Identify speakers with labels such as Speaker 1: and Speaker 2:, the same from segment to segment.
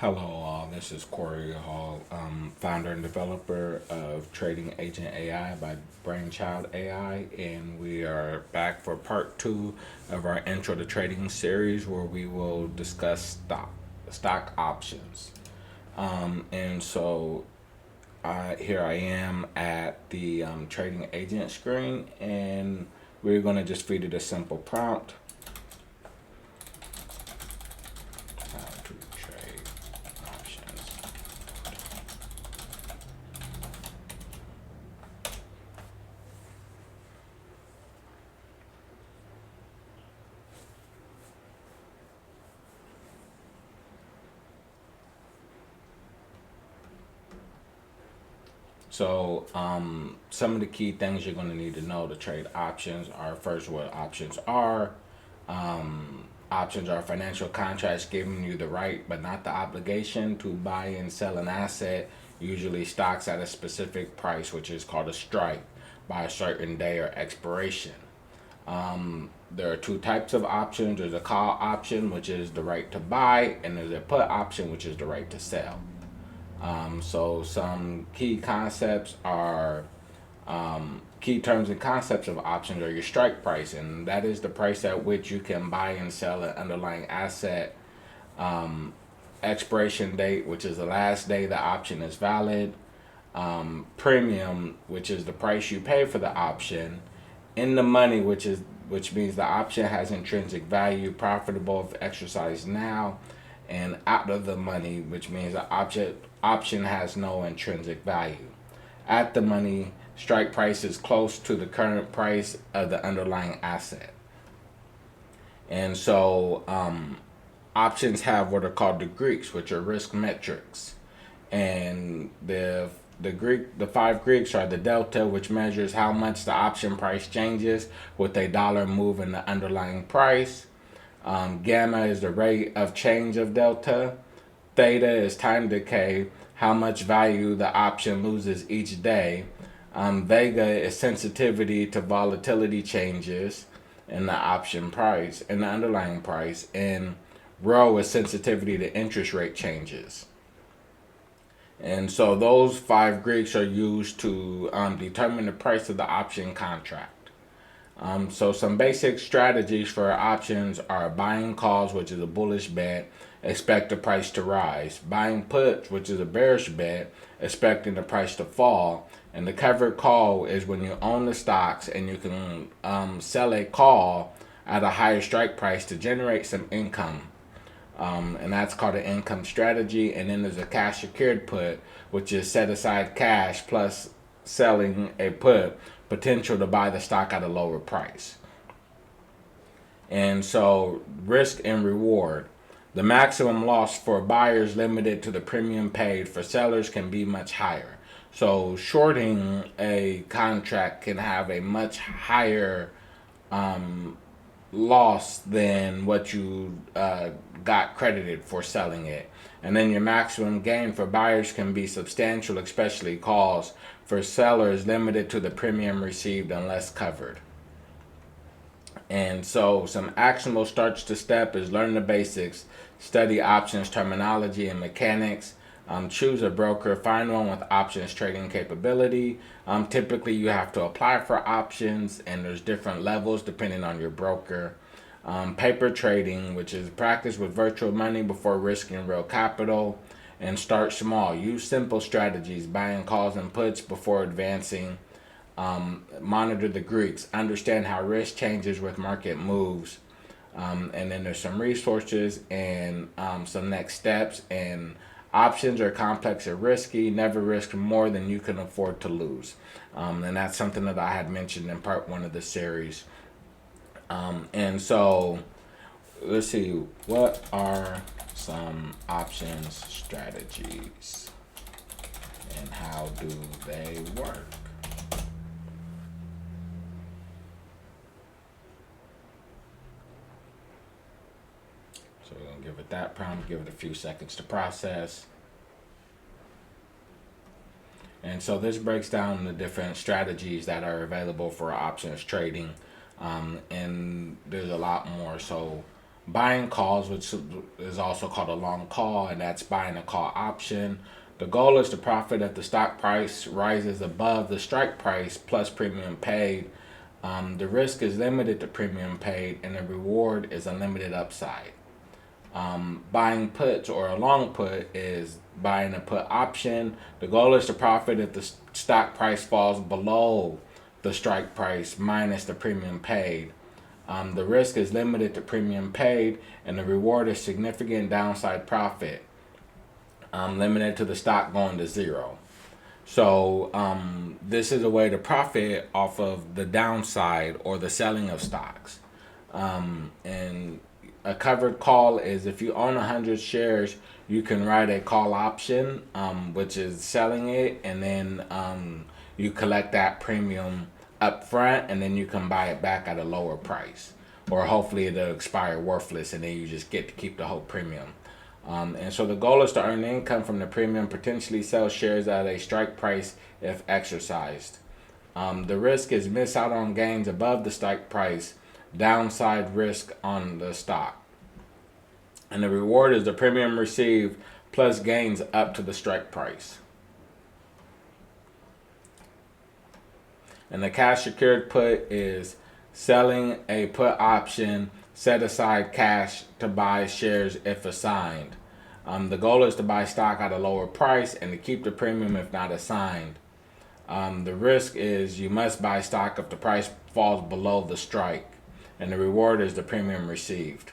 Speaker 1: Hello, all. This is Corey Hall, founder and developer of Trading Agent AI by Brainchild AI, and we are back for part two of our Intro to Trading series, where we will discuss stock options. And so here I am at the trading agent screen, and we're going to just feed it a simple prompt. How to trade options. So, some of the key things you're going to need to know to trade options are, first, what options are. Options are financial contracts giving you the right but not the obligation to buy and sell an asset, usually stocks at a specific price, which is called a strike, by a certain day or expiration. There are two types of options. There's a call option, which is the right to buy, and there's a put option, which is the right to sell. So some key terms and concepts of options are your strike price, and that is the price at which you can buy and sell an underlying asset. Expiration date, which is the last day the option is valid. Premium, which is the price you pay for the option. In the money, which means the option has intrinsic value, profitable if exercised now. And out of the money, which means the option has no intrinsic value. At the money, strike price is close to the current price of the underlying asset. And so options have what are called the Greeks, which are risk metrics. And the five Greeks are the delta, which measures how much the option price changes with a dollar move in the underlying price. Gamma is the rate of change of delta. Theta is time decay, how much value the option loses each day. Vega is sensitivity to volatility changes in the option price, in the underlying price. And Rho is sensitivity to interest rate changes. And so those five Greeks are used to determine the price of the option contract. So some basic strategies for options are buying calls, which is a bullish bet, expect the price to rise. Buying puts, which is a bearish bet, expecting the price to fall. And the covered call is when you own the stocks and you can sell a call at a higher strike price to generate some income. And that's called an income strategy. And then there's a cash secured put, which is set aside cash plus selling a put, potential to buy the stock at a lower price. And so risk and reward. The maximum loss for buyers limited to the premium paid. For sellers can be much higher. So shorting a contract can have a much higher loss than what you got credited for selling it. And then your maximum gain for buyers can be substantial, especially calls. For sellers, limited to the premium received unless covered. And so some actionable starts to step is learn the basics, study options terminology and mechanics, choose a broker, find one with options trading capability. Typically you have to apply for options, and there's different levels depending on your broker. Paper trading, which is practice with virtual money before risking real capital. And start small. Use simple strategies, buying calls and puts before advancing. Monitor the Greeks. Understand how risk changes with market moves. And then there's some resources and some next steps. And options are complex and risky. Never risk more than you can afford to lose. And that's something that I had mentioned in part one of the series. And so let's see, what are some options strategies and how do they work? So we're going to give it that prompt, give it a few seconds to process. And so this breaks down the different strategies that are available for options trading. And there's a lot more. So buying calls, which is also called a long call, and that's buying a call option. The goal is to profit if the stock price rises above the strike price plus premium paid. The risk is limited to premium paid, and the reward is unlimited upside. Buying puts or a long put is buying a put option. The goal is to profit if the stock price falls below the strike price minus the premium paid. The risk is limited to premium paid, and the reward is significant downside profit, limited to the stock going to zero. So this is a way to profit off of the downside or the selling of stocks. And a covered call is if you own 100 shares, you can write a call option, which is selling it, and then you collect that premium up front, and then you can buy it back at a lower price. Or hopefully it'll expire worthless, and then you just get to keep the whole premium. And so the goal is to earn income from the premium, potentially sell shares at a strike price if exercised. The risk is miss out on gains above the strike price, downside risk on the stock. And the reward is the premium received plus gains up to the strike price. And the cash secured put is selling a put option, set aside cash to buy shares if assigned. The goal is to buy stock at a lower price and to keep the premium if not assigned. The risk is you must buy stock if the price falls below the strike, and the reward is the premium received.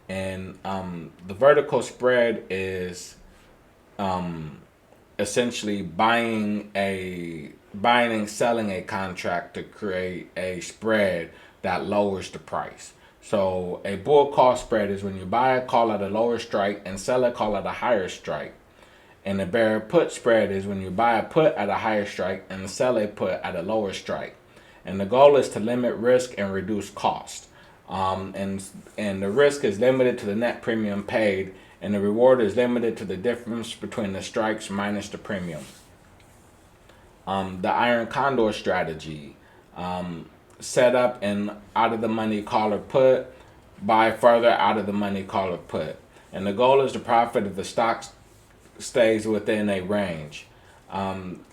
Speaker 1: And the vertical spread is essentially buying and selling a contract to create a spread that lowers the price. So a bull call spread is when you buy a call at a lower strike and sell a call at a higher strike. And a bear put spread is when you buy a put at a higher strike and sell a put at a lower strike. And the goal is to limit risk and reduce cost. And the risk is limited to the net premium paid, and the reward is limited to the difference between the strikes minus the premium. The iron condor strategy, set up an out of the money call or put, buy further out of the money call or put. And the goal is to profit if the stock stays within a range.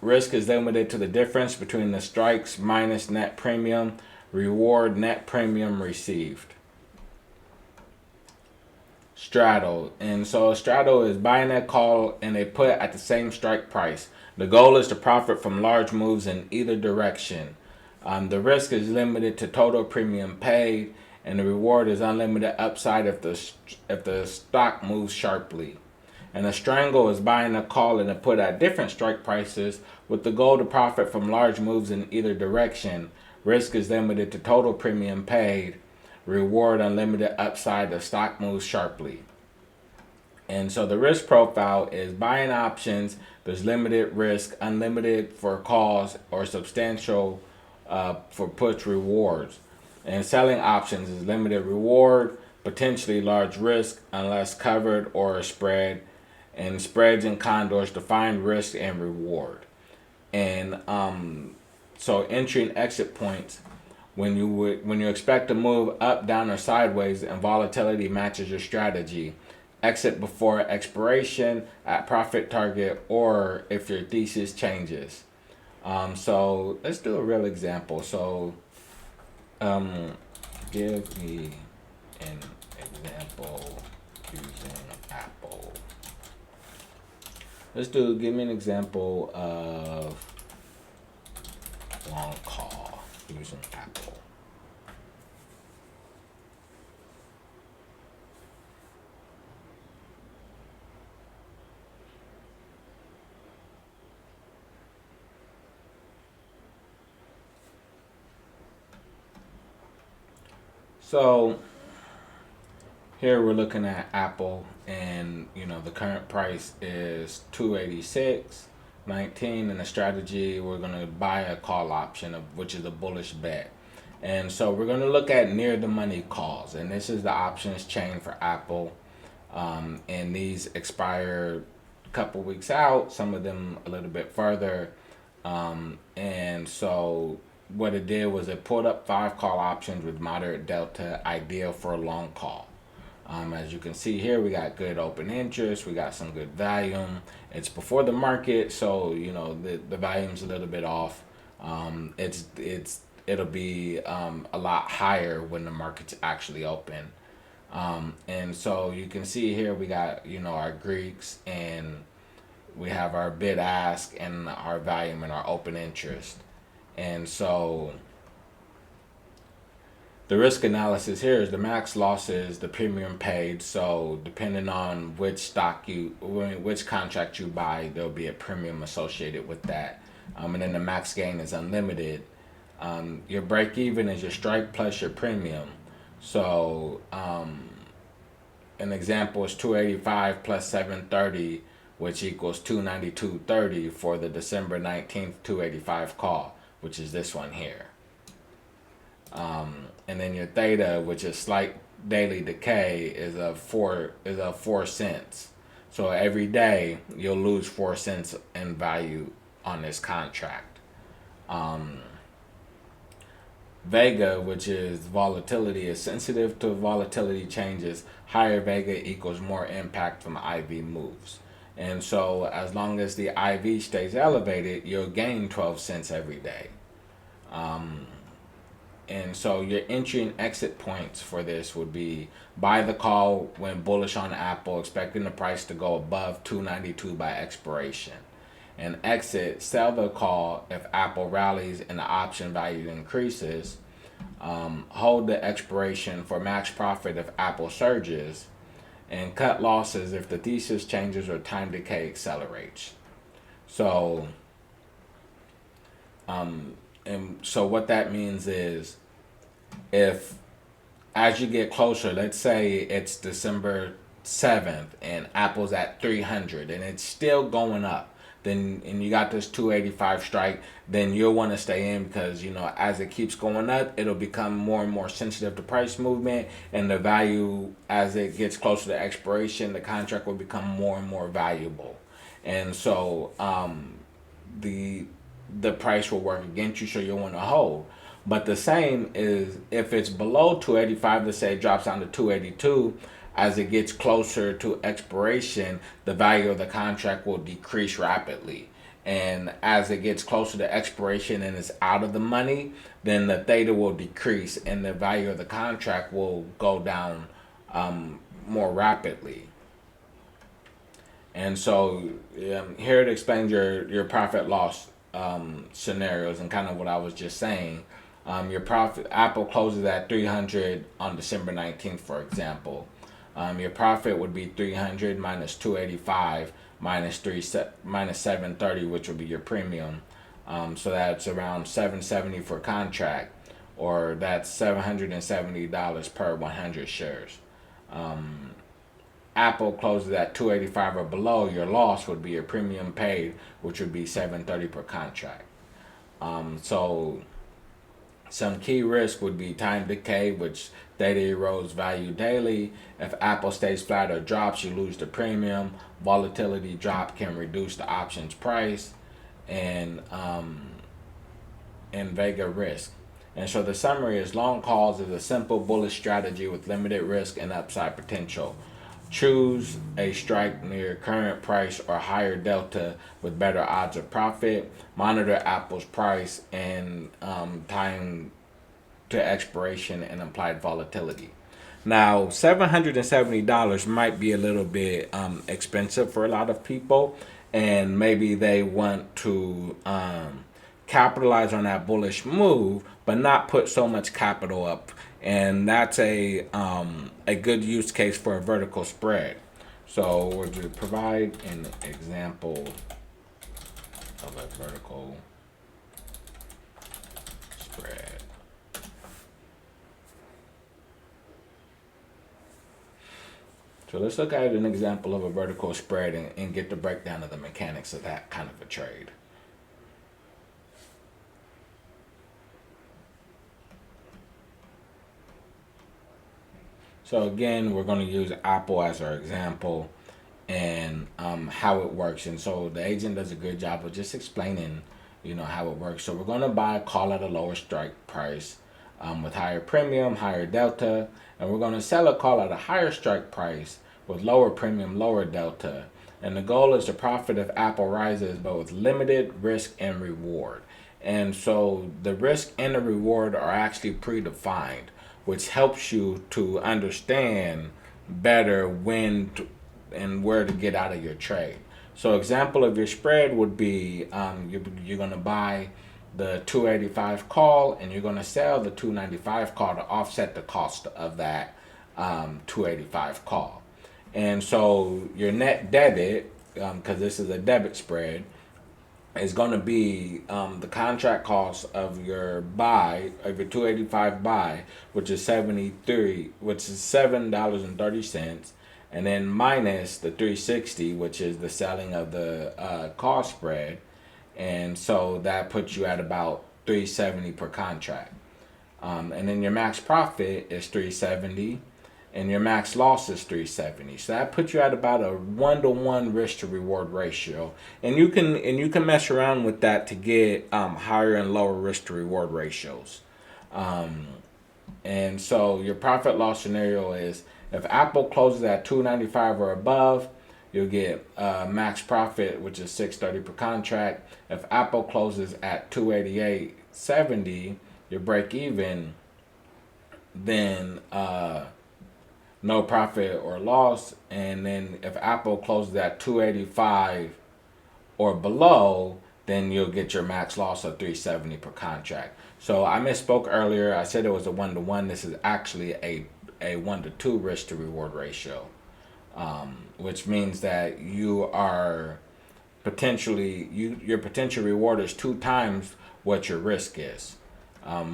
Speaker 1: Risk is limited to the difference between the strikes minus net premium, reward net premium received. Straddle. And so a straddle is buying a call and a put at the same strike price. The goal is to profit from large moves in either direction. The risk is limited to total premium paid, and the reward is unlimited upside if the stock moves sharply. And a strangle is buying a call and a put at different strike prices with the goal to profit from large moves in either direction. Risk is limited to total premium paid. Reward unlimited upside if stock moves sharply. And so the risk profile is buying options. There's limited risk, unlimited for calls, or substantial for puts rewards. And selling options is limited reward, potentially large risk unless covered or a spread. And spreads and condors define risk and reward. And so entry and exit points, when you expect to move up, down, or sideways and volatility matches your strategy. Exit before expiration at profit target, or if your thesis changes. So let's do a real example. So give me an example using Apple. Give me an example of long call using Apple. So here we're looking at Apple, and the current price is $286.19, and the strategy, we're going to buy a call option, which is a bullish bet. And so we're going to look at near the money calls, and this is the options chain for Apple. And these expire a couple weeks out, some of them a little bit further. And so what it did was it pulled up 5 call options with moderate delta, ideal for a long call. As you can see here, we got good open interest. We got some good volume. It's before the market, so you know the volume's a little bit off. It'll be a lot higher when the market's actually open. And so you can see here we got our Greeks, and we have our bid ask and our volume and our open interest. And so the risk analysis here is the max losses, the premium paid. So depending on which which contract you buy, there'll be a premium associated with that. And then the max gain is unlimited. Your break even is your strike plus your premium. So an example is 285 plus 730, which equals 292.30 for the December 19th 285 call, which is this one here. And then your theta, which is slight daily decay, is a 4 cents. So every day you'll lose 4 cents in value on this contract. Vega, which is volatility, is sensitive to volatility changes. Higher Vega equals more impact from IV moves. And so as long as the IV stays elevated, you'll gain 12 cents every day. And so your entry and exit points for this would be buy the call when bullish on Apple, expecting the price to go above 292 by expiration. And exit, sell the call if Apple rallies and the option value increases. Hold the expiration for max profit if Apple surges. And cut losses if the thesis changes or time decay accelerates. So and so what that means is, if as you get closer, let's say it's December 7th and Apple's at 300 and it's still going up, then and you got this 285 strike, then you'll want to stay in, because as it keeps going up, it'll become more and more sensitive to price movement, and the value as it gets closer to expiration, the contract will become more and more valuable. And so the price will work against you, so you'll want to hold. But the same is if it's below 285, let's say it drops down to 282, as it gets closer to expiration, the value of the contract will decrease rapidly. And as it gets closer to expiration and it's out of the money, then the theta will decrease and the value of the contract will go down more rapidly. And so here it explains your profit loss scenarios, and kind of what I was just saying. Your profit, Apple closes at 300 on December 19th, for example. Your profit would be 300 minus 285 minus 730, which would be your premium. So that's around 770 for contract, or that's $770 per 100 shares. Apple closes at 285 or below, your loss would be your premium paid, which would be 730 per contract. So some key risk would be time decay, which theta erodes value daily. If Apple stays flat or drops, you lose the premium. Volatility drop can reduce the options price, and Vega risk. And so the summary is, long calls is a simple bullish strategy with limited risk and upside potential. Choose a strike near current price or higher delta with better odds of profit. Monitor Apple's price and time to expiration and implied volatility. Now, $770 might be a little bit expensive for a lot of people, and maybe they want to capitalize on that bullish move, but not put so much capital up. And that's a good use case for a vertical spread. So we're to provide an example of a vertical spread. So let's look at an example of a vertical spread and get the breakdown of the mechanics of that kind of a trade. So again, we're going to use Apple as our example and how it works. And so the agent does a good job of just explaining, how it works. So we're going to buy a call at a lower strike price. with higher premium, higher delta, and we're going to sell a call at a higher strike price with lower premium, lower delta. And the goal is to profit if Apple rises, but with limited risk and reward. And so the risk and the reward are actually predefined, which helps you to understand better when to, and where to get out of your trade. So example of your spread would be you're going to buy the 285 call and you're going to sell the 295 call to offset the cost of that 285 call. And so your net debit, because this is a debit spread, is going to be the contract cost of your buy, of your 285 buy, which is $7.30, and then minus the 360, which is the selling of the call spread, and so that puts you at about 370 per contract. And then your max profit is 370, and your max loss is 370. So that puts you at about a 1-to-1 risk to reward ratio. And you can mess around with that to get higher and lower risk to reward ratios. And so your profit loss scenario is if Apple closes at 295 or above, you'll get max profit, which is 630 per contract. If Apple closes at 288.70, your break even, then no profit or loss. And then if Apple closes at 285 or below, then you'll get your max loss of 370 per contract. So I misspoke earlier. I said it was a 1-to-1. This is actually a 1-to-2 risk to reward ratio, which means that you are your potential reward is 2 times what your risk is,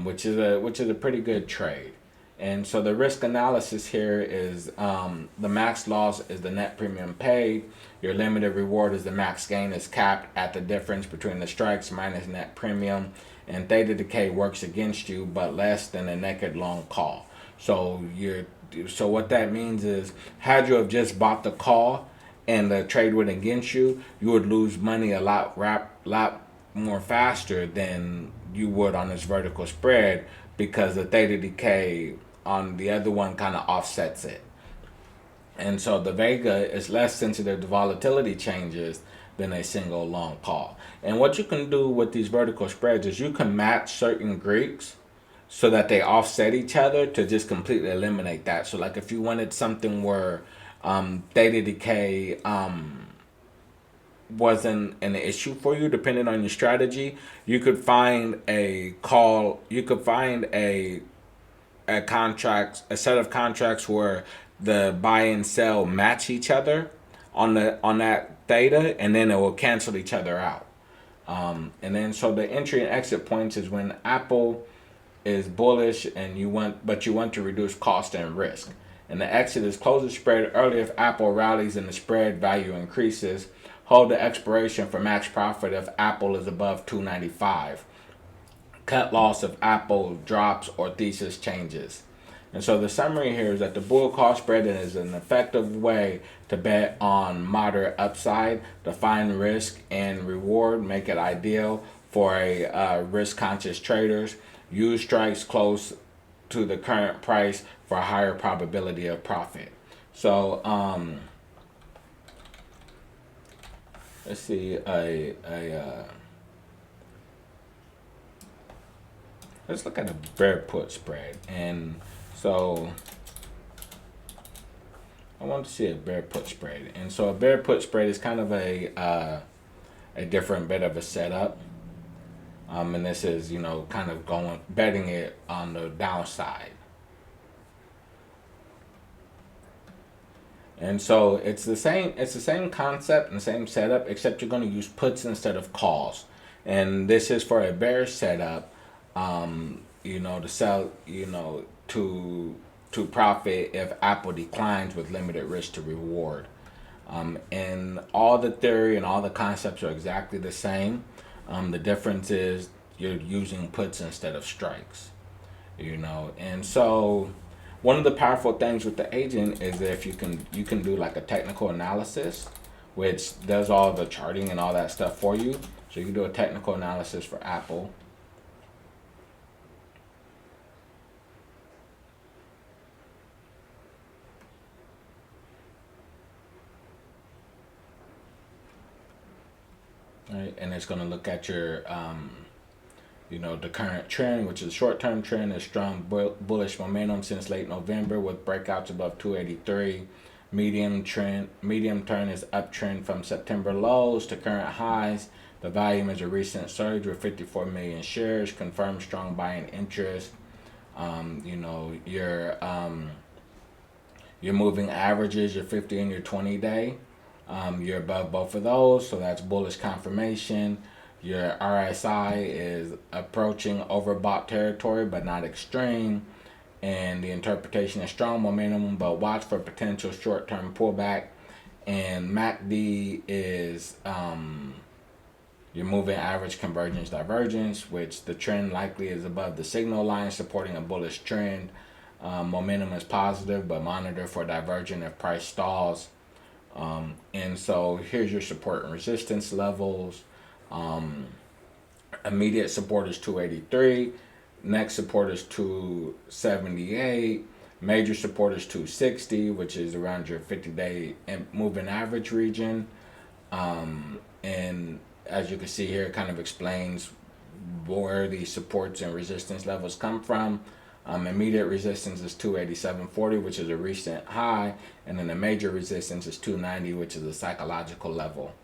Speaker 1: which is a pretty good trade. And so the risk analysis here is the max loss is the net premium paid. Your limited reward is the max gain is capped at the difference between the strikes minus net premium. And theta decay works against you, but less than a naked long call. So what that means is, had you have just bought the call and the trade went against you, you would lose money a lot more faster than you would on this vertical spread, because the theta decay on the other one kind of offsets it. And so the Vega is less sensitive to volatility changes than a single long call. And what you can do with these vertical spreads is you can match certain Greeks so that they offset each other to just completely eliminate that. So like if you wanted something where theta decay wasn't an issue for you, depending on your strategy, you could find a set of contracts where the buy and sell match each other on that theta, and then it will cancel each other out. And then so the entry and exit points is when Apple is bullish and you want to reduce cost and risk. And the exit is close the spread early if Apple rallies and the spread value increases. Hold the expiration for max profit if Apple is above 295. Cut loss if Apple drops or thesis changes. And so the summary here is that the bull call spread is an effective way to bet on moderate upside, define risk and reward, make it ideal for a risk-conscious traders. Use strikes close to the current price for a higher probability of profit. So let's see let's look at a bear put spread. And so I want to see a bear put spread. And so a bear put spread is kind of a different bit of a setup. And this is, kind of betting it on the downside. And so it's the same concept and the same setup, except you're going to use puts instead of calls. And this is for a bear setup, to sell, to profit if Apple declines with limited risk to reward. And all the theory and all the concepts are exactly the same. The difference is you're using puts instead of strikes, and so one of the powerful things with the agent is that if you can do like a technical analysis, which does all the charting and all that stuff for you. So you can do a technical analysis for Apple. right? And it's going to look at your the current trend, which is short-term trend, is strong bullish momentum since late November with breakouts above 283. Medium term is uptrend from September lows to current highs. The volume is a recent surge with 54 million shares, confirmed strong buying interest. Your moving averages, your 50 and your 20-day. You're above both of those, so that's bullish confirmation. Your RSI is approaching overbought territory, but not extreme. And the interpretation is strong momentum, but watch for potential short-term pullback. And MACD is your moving average convergence divergence, which the trend likely is above the signal line, supporting a bullish trend. Momentum is positive, but monitor for divergence if price stalls. And so here's your support and resistance levels. Immediate support is 283. Next support is 278. Major support is 260, which is around your 50-day moving average region. And as you can see here, it kind of explains where these supports and resistance levels come from. Immediate resistance is 287.40, which is a recent high, and then the major resistance is 290, which is a psychological level.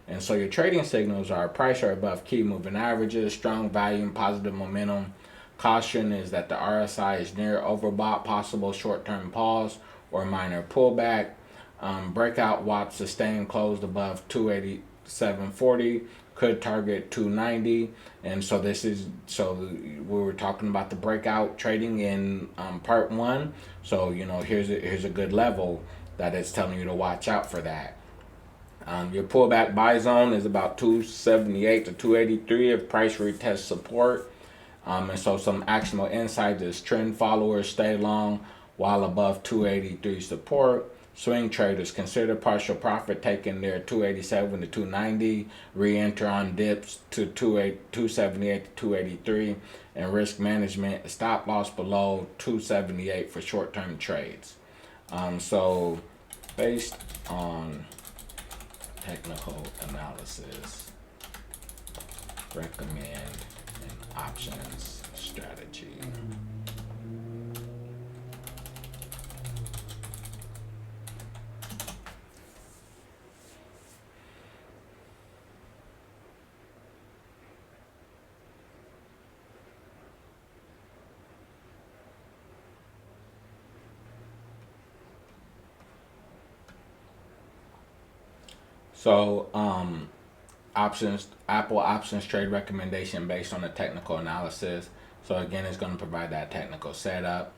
Speaker 1: And so your trading signals are price are above key moving averages, strong volume, positive momentum. Caution is that the RSI is near overbought, possible short-term pause or minor pullback. Breakout watch sustain closed above 287.40, could target 290. And so we were talking about the breakout trading in part one. So here's a good level that it's telling you to watch out for that. Your pullback buy zone is about 278 to 283 if price retests support. And so some actionable insights is trend followers stay long while above 283 support. Swing traders consider partial profit taking near 287 to 290, re-enter on dips to 278 to 283, and risk management stop loss below 278 for short-term trades. So based on technical analysis, recommend an options strategy. So, Apple options trade recommendation based on the technical analysis. So again, it's going to provide that technical setup,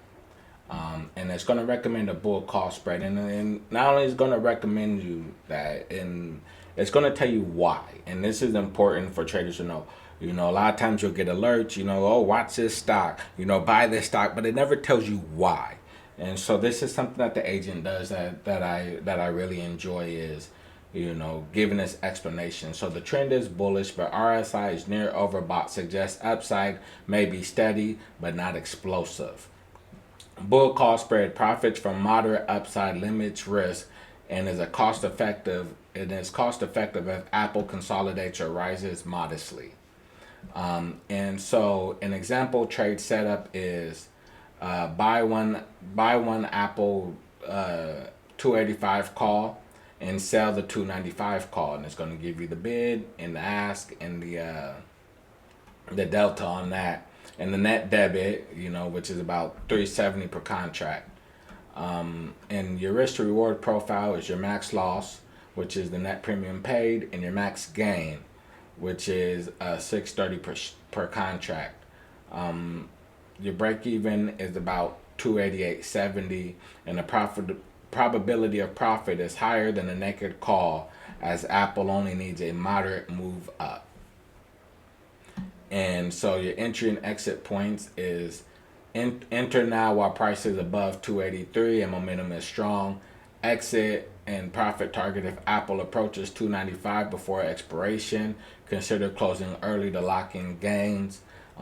Speaker 1: and it's going to recommend a bull call spread, and not only is going to recommend you that, and it's going to tell you why. And this is important for traders to know. A lot of times you'll get alerts. Oh, watch this stock. Buy this stock, but it never tells you why. And so this is something that the agent does that I really enjoy is giving this explanation. So the trend is bullish, but RSI is near overbought, suggests upside may be steady, but not explosive. Bull call spread profits from moderate upside, limits risk, and is cost effective if Apple consolidates or rises modestly. And so an example trade setup is buy one Apple 285 call and sell the 295 call, and it's going to give you the bid and the ask and the delta on that, and the net debit, which is about 370 per contract. And your risk to reward profile is your max loss, which is the net premium paid, and your max gain, which is 630 per contract. Your break even is about 288.70, and the probability of profit is higher than a naked call, as Apple only needs a moderate move up. And so your entry and exit points is enter now while price is above 283 and momentum is strong. Exit and profit target if Apple approaches 295 before expiration. Consider closing early to lock in gains.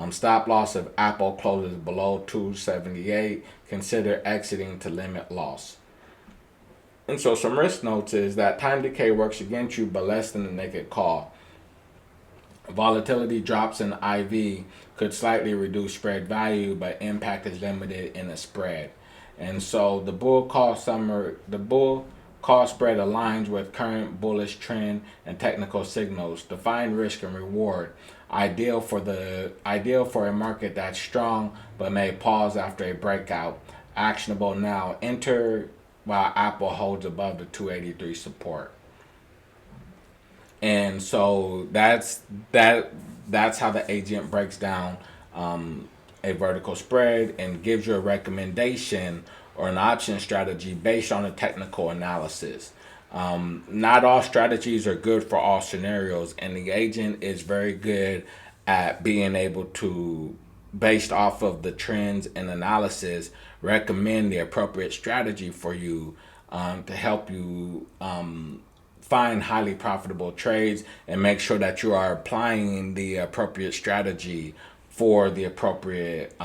Speaker 1: Stop loss if Apple closes below 278. Consider exiting to limit loss. And so some risk notes is that time decay works against you, but less than the naked call. Volatility drops in IV could slightly reduce spread value, but impact is limited in a spread. And so the bull call spread aligns with current bullish trend and technical signals. Define risk and reward. Ideal for a market that's strong but may pause after a breakout. Actionable now. Enter while Apple holds above the 283 support. And so that's how the agent breaks down a vertical spread and gives you a recommendation or an option strategy based on a technical analysis. Not all strategies are good for all scenarios, and the agent is very good at being able to, based off of the trends and analysis, recommend the appropriate strategy for you to help you find highly profitable trades and make sure that you are applying the appropriate strategy for the appropriate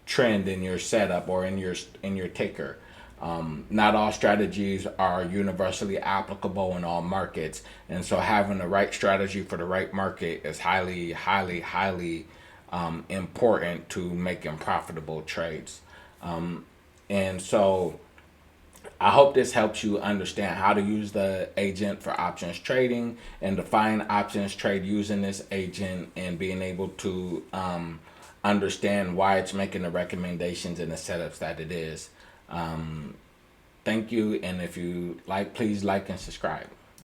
Speaker 1: trend in your setup or in your ticker. Not all strategies are universally applicable in all markets, and so having the right strategy for the right market is highly important to making profitable trades. And so I hope this helps you understand how to use the agent for options trading and define options trade using this agent and being able to understand why it's making the recommendations and the setups that it is. Thank you, and if you like, please like and subscribe.